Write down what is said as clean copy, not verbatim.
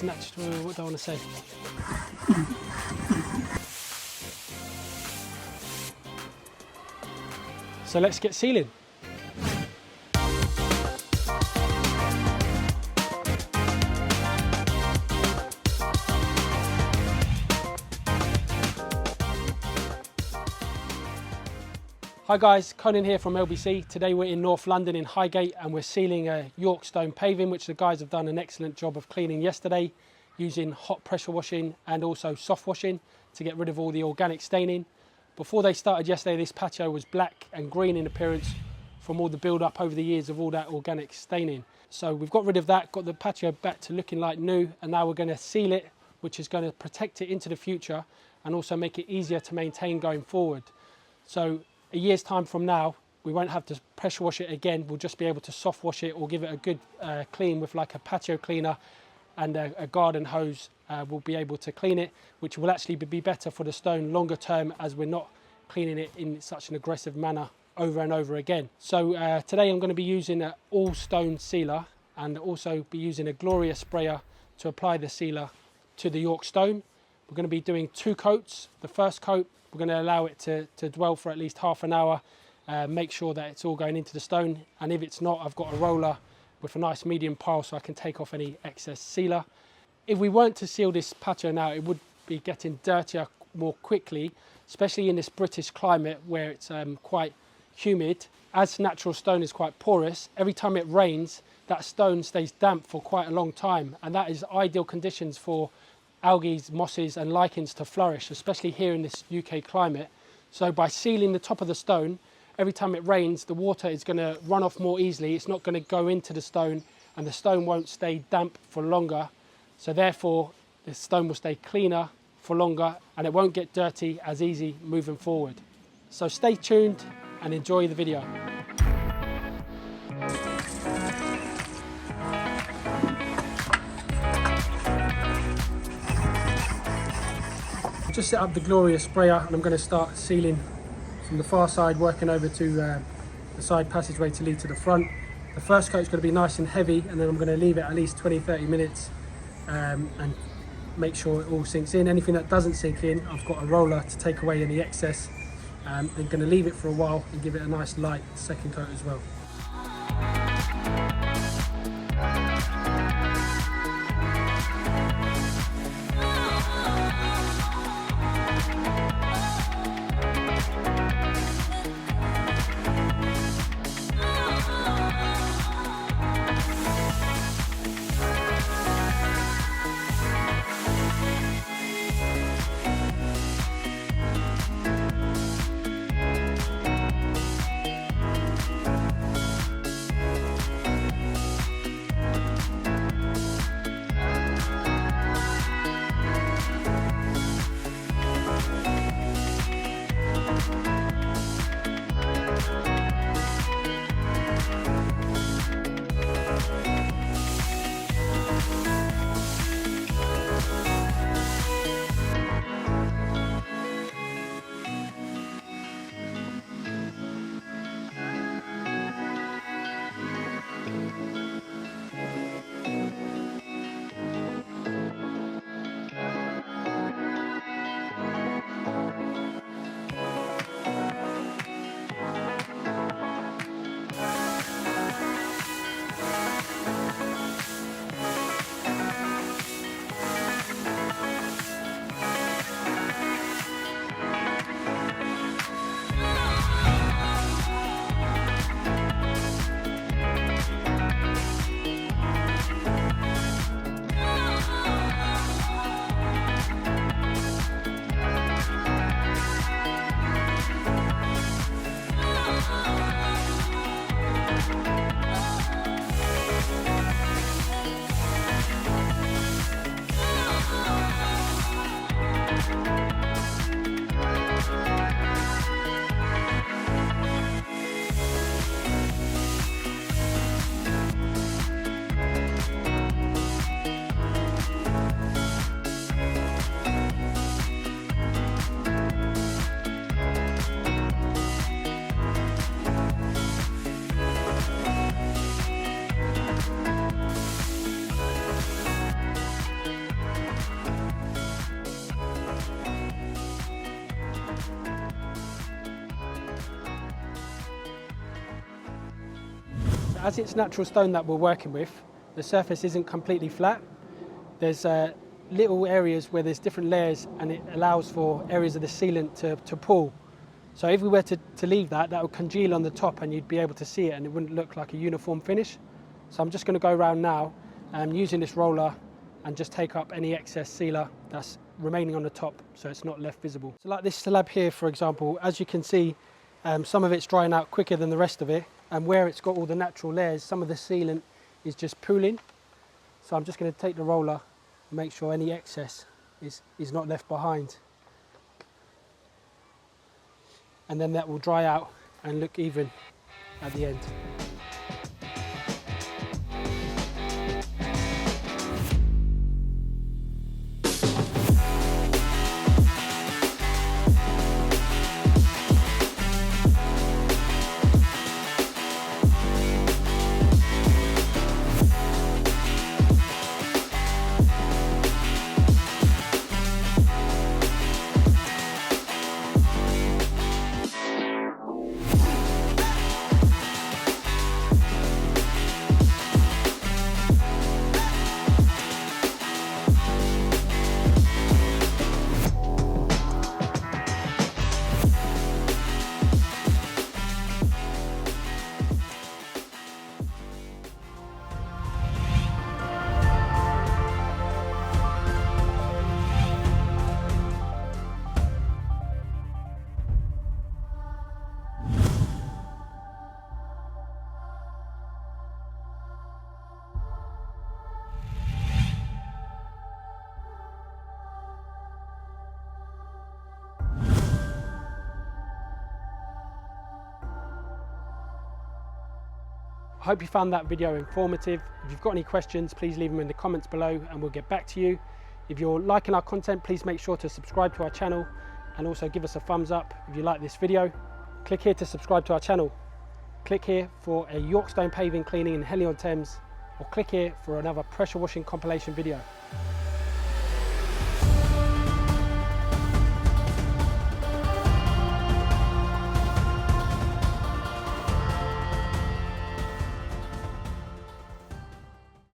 natural, what do I want to say? So let's get sealing. Hi guys, Conan here from LBC. Today we're in North London in Highgate and we're sealing a York stone paving, which the guys have done an excellent job of cleaning yesterday using hot pressure washing and also soft washing to get rid of all the organic staining. Before they started yesterday, this patio was black and green in appearance from all the build up over the years of all that organic staining. So we've got rid of that, got the patio back to looking like new, and now we're going to seal it, which is going to protect it into the future and also make it easier to maintain going forward. So a year's time from now, we won't have to pressure wash it again. We'll just be able to soft wash it or give it a good clean with like a patio cleaner and a garden hose. We'll be able to clean it, which will actually be better for the stone longer term as we're not cleaning it in such an aggressive manner over and over again. So today I'm going to be using an all stone sealer and also be using a Gloria sprayer to apply the sealer to the York stone. We're going to be doing 2 coats. The first coat, we're going to allow it to dwell for at least half an hour, make sure that it's all going into the stone, and if it's not, I've got a roller with a nice medium pile so I can take off any excess sealer. If we weren't to seal this patio now, it would be getting dirtier more quickly, especially in this British climate where it's quite humid. As natural stone is quite porous, every time it rains, that stone stays damp for quite a long time, and that is ideal conditions for algae, mosses and lichens to flourish, especially here in this UK climate. So by sealing the top of the stone, every time it rains, the water is going to run off more easily. It's not going to go into the stone and the stone won't stay damp for longer. So therefore, the stone will stay cleaner for longer and it won't get dirty as easy moving forward. So stay tuned and enjoy the video. Just set up the Gloria sprayer and I'm going to start sealing from the far side, working over to the side passageway to lead to the front. The first coat is going to be nice and heavy, and then I'm going to leave it at least 20-30 minutes and make sure it all sinks in. Anything that doesn't sink in, I've got a roller to take away any excess. I'm going to leave it for a while and give it a nice light second coat as well. as it's natural stone that we're working with, the surface isn't completely flat. There's little areas where there's different layers, and it allows for areas of the sealant to pull. So if we were to leave that, that would congeal on the top and you'd be able to see it and it wouldn't look like a uniform finish. So I'm just going to go around now using this roller and just take up any excess sealer that's remaining on the top so it's not left visible. So like this slab here, for example, as you can see, some of it's drying out quicker than the rest of it, and where it's got all the natural layers, some of the sealant is just pooling. So I'm just going to take the roller and make sure any excess is not left behind. And then that will dry out and look even at the end. I hope you found that video informative. If you've got any questions, please leave them in the comments below and we'll get back to you. If you're liking our content, please make sure to subscribe to our channel and also give us a thumbs up if you like this video. Click here to subscribe to our channel. Click here for a York stone paving cleaning in Henley on Thames, or click here for another pressure washing compilation video.